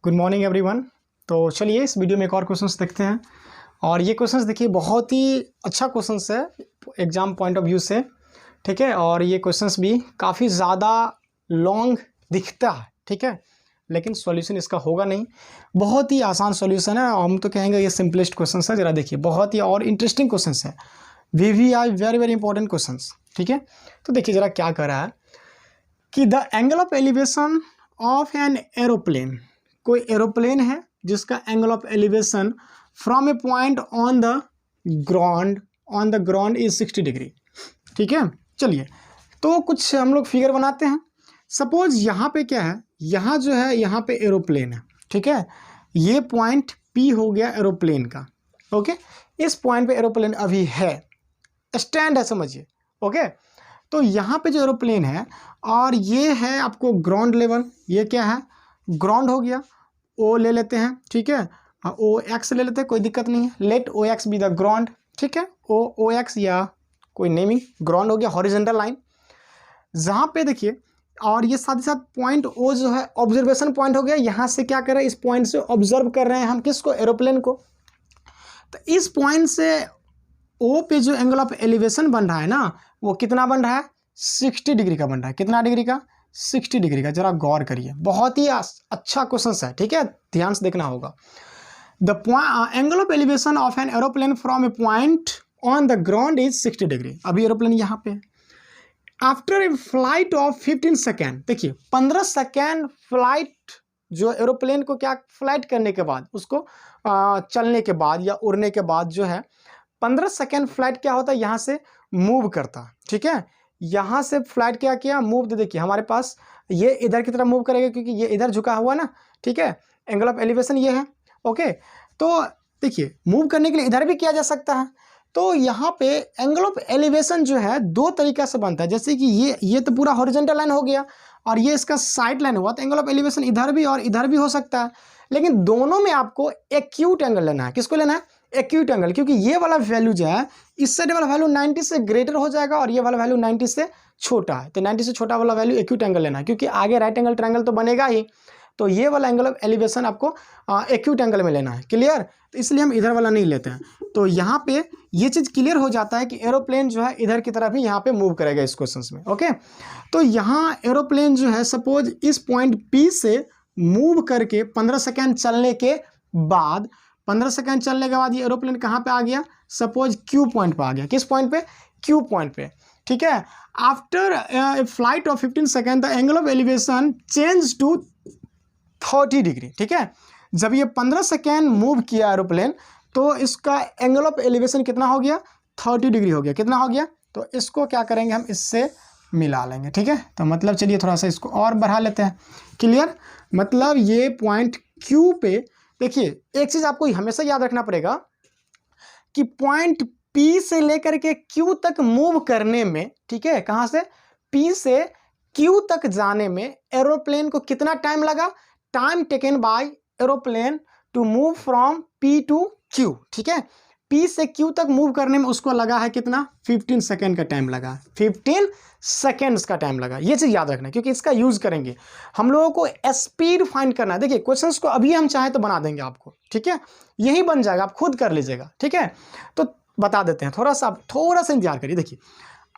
Good morning everyone. तो चलिए इस वीडियो में एक और क्वेश्चंस देखते हैं। और ये क्वेश्चंस देखिए बहुत ही अच्छा क्वेश्चंस है एग्जाम पॉइंट ऑफ व्यू से, ठीक है। और ये क्वेश्चंस भी काफ़ी ज़्यादा लॉन्ग दिखता है, ठीक है, लेकिन सॉल्यूशन इसका होगा नहीं। बहुत ही आसान सॉल्यूशन है। हम तो कहेंगे ये सिंपलेस्ट क्वेश्चंस है। ज़रा देखिए बहुत ही और इंटरेस्टिंग क्वेश्चंस है। VVI very very important questions, ठीक है। तो देखिए ज़रा क्या कर रहा है कि the angle of elevation of an aeroplane, कोई एरोप्लेन है जिसका angle of elevation from A point on the ground is 60 degree, ठीक है। चलिए तो कुछ हम लोग फिगर बनाते हैं। सपोज यहाँ पे क्या है, यहाँ जो है यहाँ पे एरोप्लेन है, ठीक है। ये पॉइंट P हो गया एरोप्लेन का, ओके। इस पॉइंट पे एरोप्लेन अभी है, स्टैंड है, समझिए, ओके। तो यहाँ पे जो एरोप्लेन है और ये है आपको ग्राउंड लेवल, ये क्या है, ग्राउंड हो गया। O ले लेते हैं, ठीक है, OX ले लेते हैं, कोई दिक्कत नहीं है। Let OX be the ground, ठीक है। OX या कोई नेमिंग, ग्राउंड हो गया, हॉरिजॉन्टल लाइन जहाँ पे देखिए। और ये साथ ही साथ पॉइंट O जो है ऑब्जर्वेशन पॉइंट हो गया। यहाँ से क्या कर रहे हैं, इस पॉइंट से ऑब्जर्व कर रहे हैं हम किसको, एरोप्लेन को। तो इस पॉइंट से O पे जो एंगल ऑफ एलिवेशन बन रहा है ना, वो कितना बन रहा है, 60 डिग्री का बन रहा है। कितना डिग्री का, 60 डिग्री का। जरा गौर करिए, बहुत ही अच्छा क्वेश्चन है, ठीक है, ध्यान से देखना होगा। The angle of elevation of an aeroplane from A point on the ground is 60 degree. अभी एरोप्लेन यहाँ पे है। After a flight of 15 second, देखिए 15 सेकेंड फ्लाइट, जो एरोप्लेन को क्या फ्लाइट करने के बाद, उसको चलने के बाद या उड़ने के बाद जो है 15 सेकेंड फ्लाइट क्या होता है, यहाँ से मूव करता, ठीक है। यहाँ से फ्लाइट क्या किया, मूव। देखिए हमारे पास ये इधर की तरफ मूव करेगा क्योंकि ये इधर झुका हुआ ना, ठीक है। एंगल ऑफ एलिवेशन ये है, ओके। तो देखिए मूव करने के लिए इधर भी किया जा सकता है। तो यहाँ पे एंगल ऑफ एलिवेशन जो है दो तरीका से बनता है। जैसे कि ये तो पूरा हॉरिजॉन्टल लाइन हो गया और ये इसका साइड लाइन हुआ, तो एंगल ऑफ एलिवेशन इधर भी और इधर भी हो सकता है। लेकिन दोनों में आपको एक्यूट एंगल लेना है। किसको लेना है, एक्यूट एंगल, क्योंकि ये वाला वैल्यू जो है, इस साइड वाला वैल्यू 90 से ग्रेटर हो जाएगा और ये वाला वैल्यू 90 से छोटा है। तो 90 से छोटा वाला वैल्यू एक्यूट एंगल लेना है, क्योंकि आगे राइट एंगल ट्रायंगल तो बनेगा ही। तो ये वाला एंगल ऑफ एलिवेशन आपको एक्यूट एंगल में लेना है, क्लियर। तो इसलिए हम इधर वाला नहीं लेते हैं। तो यहाँ पे ये चीज़ क्लियर हो जाता है कि एरोप्लेन जो है इधर की तरफ ही यहाँ पे मूव करेगा इस क्वेश्चन में, ओके। तो यहाँ एरोप्लेन जो है सपोज इस पॉइंट P से मूव करके 15 सेकेंड चलने के बाद, 15 सेकेंड चलने के बाद ये एरोप्लेन कहाँ पे आ गया, सपोज Q पॉइंट पे आ गया। किस पॉइंट पे, Q पॉइंट पे, ठीक है। After flight of 15 second the angle of elevation change to 30 degree, ठीक है। जब ये 15 सेकेंड मूव किया एरोप्लेन, तो इसका एंगल ऑफ एलिवेशन कितना हो गया, 30 डिग्री हो गया। कितना हो गया, तो इसको क्या करेंगे हम, इससे मिला लेंगे, ठीक है। तो मतलब चलिए थोड़ा सा इसको और बढ़ा लेते हैं, क्लियर। मतलब ये पॉइंट Q पे देखिए, एक चीज आपको हमेशा याद रखना पड़ेगा कि पॉइंट P से लेकर के Q तक मूव करने में, ठीक है, कहां से, P से Q तक जाने में एरोप्लेन को कितना टाइम लगा, time taken by aeroplane to move from P to Q, ठीक है। P से Q तक मूव करने में उसको लगा है कितना, 15 सेकेंड का टाइम लगा, 15 सेकेंड्स का टाइम लगा। ये चीज़ याद रखना, क्योंकि इसका यूज़ करेंगे हम लोगों को स्पीड फाइंड करना है। देखिए क्वेश्चंस को अभी हम चाहे तो बना देंगे आपको, ठीक है, यही बन जाएगा, आप खुद कर लीजिएगा, ठीक है। तो बता देते हैं, थोड़ा सा इंतजार करिए। देखिए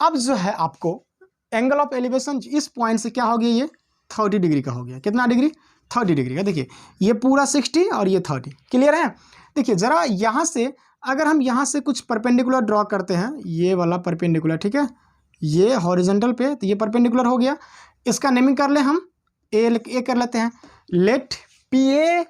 अब जो है आपको एंगल ऑफ एलिवेशन इस पॉइंट से क्या हो गया, ये 30 डिग्री का हो गया। कितना डिग्री, 30 डिग्री का। देखिए ये पूरा 60 और ये 30, क्लियर है। देखिए ज़रा यहाँ से अगर हम यहाँ से कुछ परपेंडिकुलर ड्रॉ करते हैं, ये वाला परपेंडिकुलर, ठीक है, ये हॉरिजॉन्टल पे, तो ये परपेंडिकुलर हो गया। इसका नेमिंग कर ले हम, ए कर लेते हैं। Let PA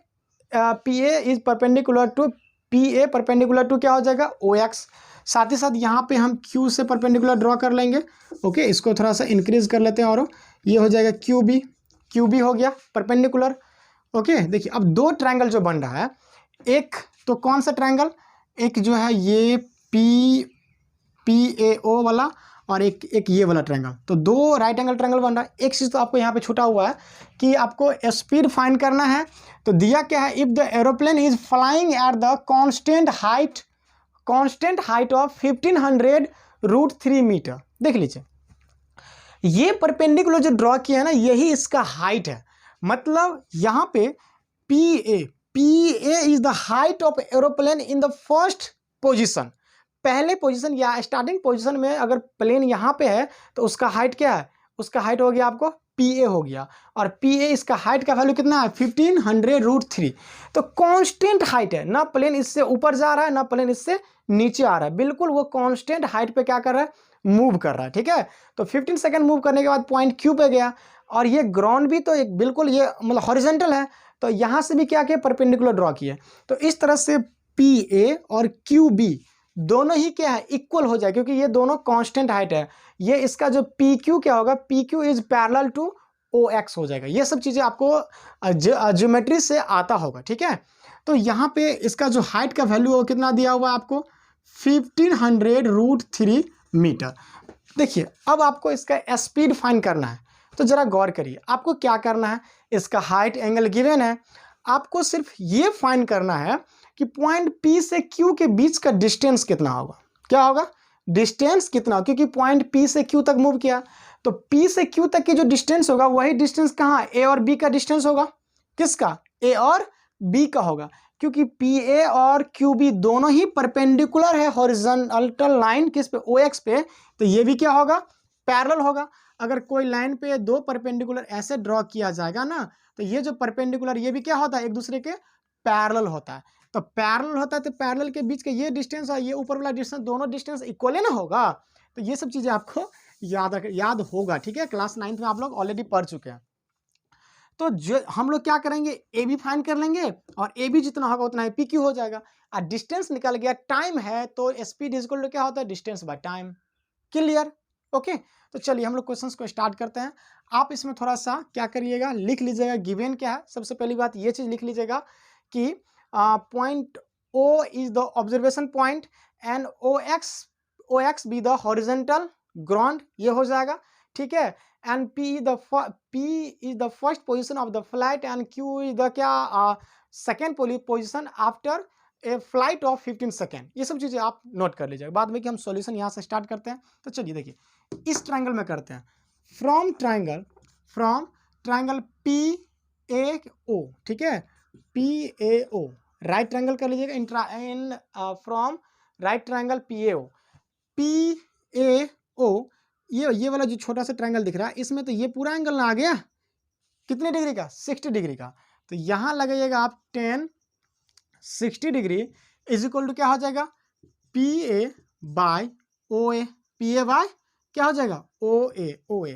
is perpendicular to PA, perpendicular to क्या हो जाएगा, OX। साथ ही साथ यहाँ पे हम Q से परपेंडिकुलर ड्रॉ कर लेंगे, ओके। इसको थोड़ा सा इंक्रीज कर लेते हैं और ये हो जाएगा QB हो गया परपेंडिकुलर, ओके। देखिए अब दो ट्रायंगल जो बन रहा है, एक तो कौन सा ट्रायंगल, एक जो है ये PAO वाला और एक ये वाला ट्रायंगल। तो दो राइट एंगल ट्रायंगल बन रहा है। एक चीज़ तो आपको यहाँ पे छूटा हुआ है कि आपको स्पीड फाइंड करना है। तो दिया क्या है, if the aeroplane is flying at the constant height of 1500√3 metre. देख लीजिए ये परपेंडिकुलर जो ड्रॉ किया है ना, यही इसका हाइट है। मतलब यहाँ पे PA is the height of aeroplane in the first position. पहले पोजिशन या स्टार्टिंग पोजिशन में अगर प्लेन यहाँ पे है तो उसका हाइट क्या है, उसका हाइट हो गया आपको PA हो गया, और PA इसका हाइट का वैल्यू कितना है 1500√3। तो कांस्टेंट हाइट है, ना प्लेन इससे ऊपर जा रहा है ना प्लेन इससे नीचे आ रहा है, बिल्कुल वो कांस्टेंट हाइट पे क्या कर रहा है, मूव कर रहा है। ठीक है, तो 15 सेकंड मूव करने के बाद पॉइंट Q पे गया, और ये ग्राउंड भी तो एक बिल्कुल ये मतलब हॉरिजॉन्टल है, तो यहाँ से भी क्या किया, परपेंडिकुलर ड्रॉ किया। तो इस तरह से PA और QB दोनों ही क्या है, इक्वल हो जाए, क्योंकि ये दोनों कांस्टेंट हाइट है। ये इसका जो PQ क्या होगा, PQ is parallel to OX हो जाएगा। ये सब चीज़ें आपको ज्योमेट्री से आता होगा। ठीक है, तो यहाँ पे इसका जो हाइट का वैल्यू कितना दिया हुआ है आपको 1500√3 मीटर। देखिए अब आपको इसका स्पीड फाइंड करना है, तो जरा गौर करिए, आपको क्या करना है, इसका हाइट एंगल गिवन है, आपको सिर्फ ये फाइंड करना है कि पॉइंट P से Q के बीच का डिस्टेंस कितना होगा। क्या होगा, डिस्टेंस कितना, क्योंकि पॉइंट P से Q तक मूव किया, तो P से Q तक की जो डिस्टेंस होगा वही डिस्टेंस कहाँ, A और B का डिस्टेंस होगा। किसका, A और B का होगा, क्योंकि PA और QB दोनों ही परपेंडिकुलर है हॉरिजॉन्टल लाइन किस पे, OX पे, तो ये भी क्या होगा, पैरेलल होगा। अगर कोई लाइन पे दो परपेंडिकुलर ऐसे ड्रॉ किया जाएगा ना, तो ये जो परपेंडिकुलर ये भी क्या होता है, एक दूसरे के पैरेलल होता है। तो पैरेलल होता है तो पैरेलल के बीच का ये डिस्टेंस और ये ऊपर वाला डिस्टेंस, दोनों डिस्टेंस इक्वल ना होगा। तो ये सब चीज़ें आपको याद होगा। ठीक है, क्लास 9th में आप लोग ऑलरेडी पढ़ चुके हैं। तो जो हम लोग क्या करेंगे, ए बी फाइंड कर लेंगे, और ए बी जितना होगा उतना ही PQ हो जाएगा। और डिस्टेंस निकल गया, टाइम है, तो स्पीड इज इक्वल टू क्या होता है, distance by time. Clear, okay. तो चलिए हम लोग क्वेश्चंस को स्टार्ट करते हैं। आप इसमें थोड़ा सा क्या करिएगा, लिख लीजिएगा गिवन क्या है। सबसे पहली बात ये चीज़ लिख लीजिएगा कि point O is the observation point and OX be the horizontal ground, ये हो जाएगा। ठीक है, and P is the first position of the flight and Q is the क्या, second position after a flight of 15 second. ये सब चीज़ें आप नोट कर लीजिएगा, बाद में कि हम सॉल्यूशन यहाँ से स्टार्ट करते हैं। तो चलिए देखिए, इस ट्रायंगल में करते हैं, फ्रॉम ट्रायंगल PAO। ठीक है, PAO राइट ट्रायंगल कर लीजिएगा, in from right triangle PAO ये वाला जो छोटा सा ट्रायंगल दिख रहा है, इसमें तो ये पूरा एंगल ना आ गया, कितने डिग्री का, 60 डिग्री का। तो यहाँ लगाइएगा आप 60 डिग्री इज इक्वल टू क्या हो जाएगा, PA by OA। PA by क्या हो जाएगा, OA।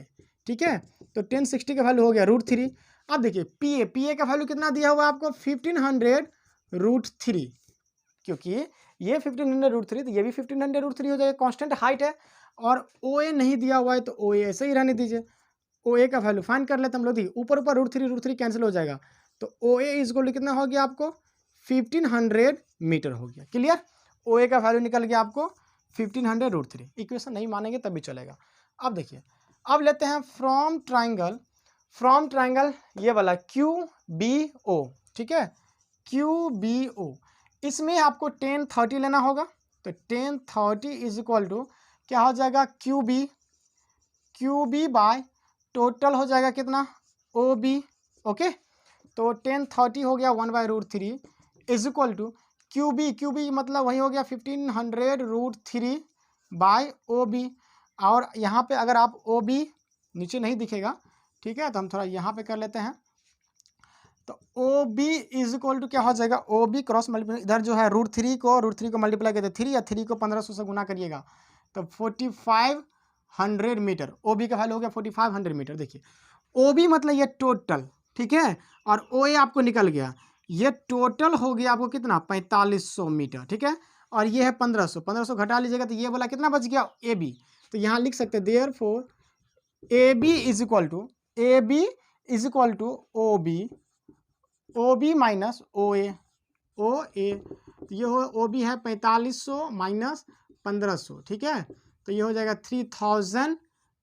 ठीक है, तो 60 का वैल्यू हो गया √3। अब देखिए PA का वैल्यू कितना दिया हुआ है आपको 1500√3, क्योंकि ये 1500√3 तो ये भी 1500√3 हो जाएगा, कांस्टेंट हाइट है। और OA नहीं दिया हुआ है तो OA ऐसे ही रहने दीजिए। OA का वैल्यू फाइंड कर लेते हम लोग, देखिए ऊपर √3 कैंसिल हो जाएगा, तो OA इज इक्वल टू कितना हो गया आपको 1500 मीटर हो गया। क्लियर, OA का वैल्यू निकल गया आपको 1500√3। इक्वेशन नहीं मानेंगे तब भी चलेगा। अब देखिए, अब लेते हैं फ्रॉम ट्रायंगल ये वाला QBO। ठीक है, QBO, इसमें आपको 1030 लेना होगा। तो 1030 इज इक्वल टू क्या हो जाएगा, QB बाय टोटल हो जाएगा कितना, OB। ओके, तो 1030 हो गया 1/√3 इज इक्वल टू QB मतलब वही हो गया 1500√3 बाय OB। और यहाँ पे अगर आप OB नीचे नहीं दिखेगा, ठीक है, तो हम थोड़ा यहाँ पे कर लेते हैं। तो OB इज इक्वल टू क्या हो जाएगा, OB क्रॉस मल्टीप्लाई, इधर जो है √3 को मल्टीप्लाई करते 3 या 3 को 1500 से गुना करिएगा, तो 4500 मीटर। OB का वैल्यू हो गया 4500 मीटर। देखिए OB मतलब ये टोटल, ठीक है, और OA आपको निकल गया, ये टोटल हो गया आपको कितना 4500 मीटर। ठीक है, और ये है 1500 घटा लीजिएगा तो ये वाला कितना बच गया AB। तो यहाँ लिख सकते हैं therefore AB is equal to OB minus OA। तो ये हो OB है 4500 माइनस 1500। ठीक है, तो ये हो जाएगा 3000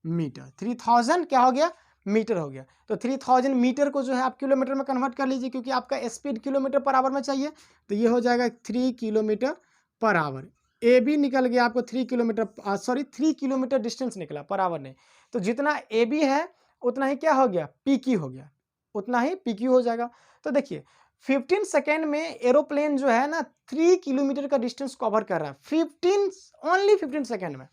मीटर। 3000 क्या हो गया, मीटर हो गया। तो 3000 मीटर को जो है आप किलोमीटर में कन्वर्ट कर लीजिए, क्योंकि आपका स्पीड किलोमीटर पर आवर में चाहिए। तो ये हो जाएगा 3 किलोमीटर पर आवर। AB निकल गया आपको 3 किलोमीटर डिस्टेंस निकला, पर आवर नहीं। तो जितना AB है उतना ही क्या हो गया, PQ हो गया, उतना ही PQ हो जाएगा। तो देखिए 15 सेकेंड में एरोप्लेन जो है ना 3 किलोमीटर का डिस्टेंस कवर कर रहा है, 15 सेकेंड में।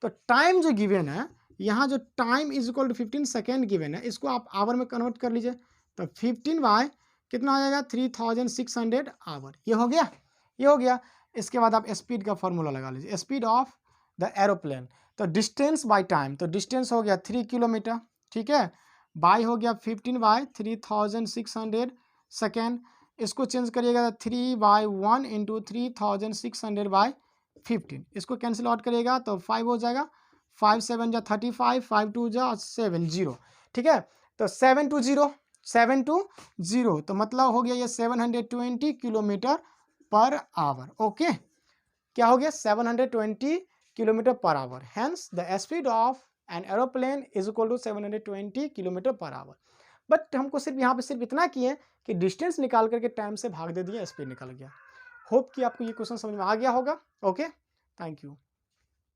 तो टाइम जो गिवन है, यहाँ जो time is equal to 15 second given है, इसको आप आवर में कन्वर्ट कर लीजिए। तो 15 बाय कितना हो जाएगा 3600 आवर। ये हो गया, ये हो गया। इसके बाद आप स्पीड का फॉर्मूला लगा लीजिए, स्पीड ऑफ द एरोप्लेन। तो डिस्टेंस बाय टाइम, तो डिस्टेंस हो गया 3 किलोमीटर, ठीक है, बाय हो गया 15 बाय 3600 सेकेंड। इसको चेंज करिएगा 3 बाय 1 इंटू 3600 बाय 15, इसको कैंसिल आउट करिएगा तो 5 हो जाएगा, 5 7 जा 35, 5 2 जा 7 0, ठीक है। तो 720 तो मतलब हो गया ये 720 किलोमीटर पर आवर। ओके, क्या हो गया 720 kilometre per hour. Hence the speed of an aeroplane is equal to 720 kilometre per hour. But हमको सिर्फ यहाँ पे सिर्फ इतना किए कि डिस्टेंस निकाल करके टाइम से भाग दे दिए, स्पीड निकल गया। होप कि आपको ये क्वेश्चन समझ में आ गया होगा। Okay, thank you.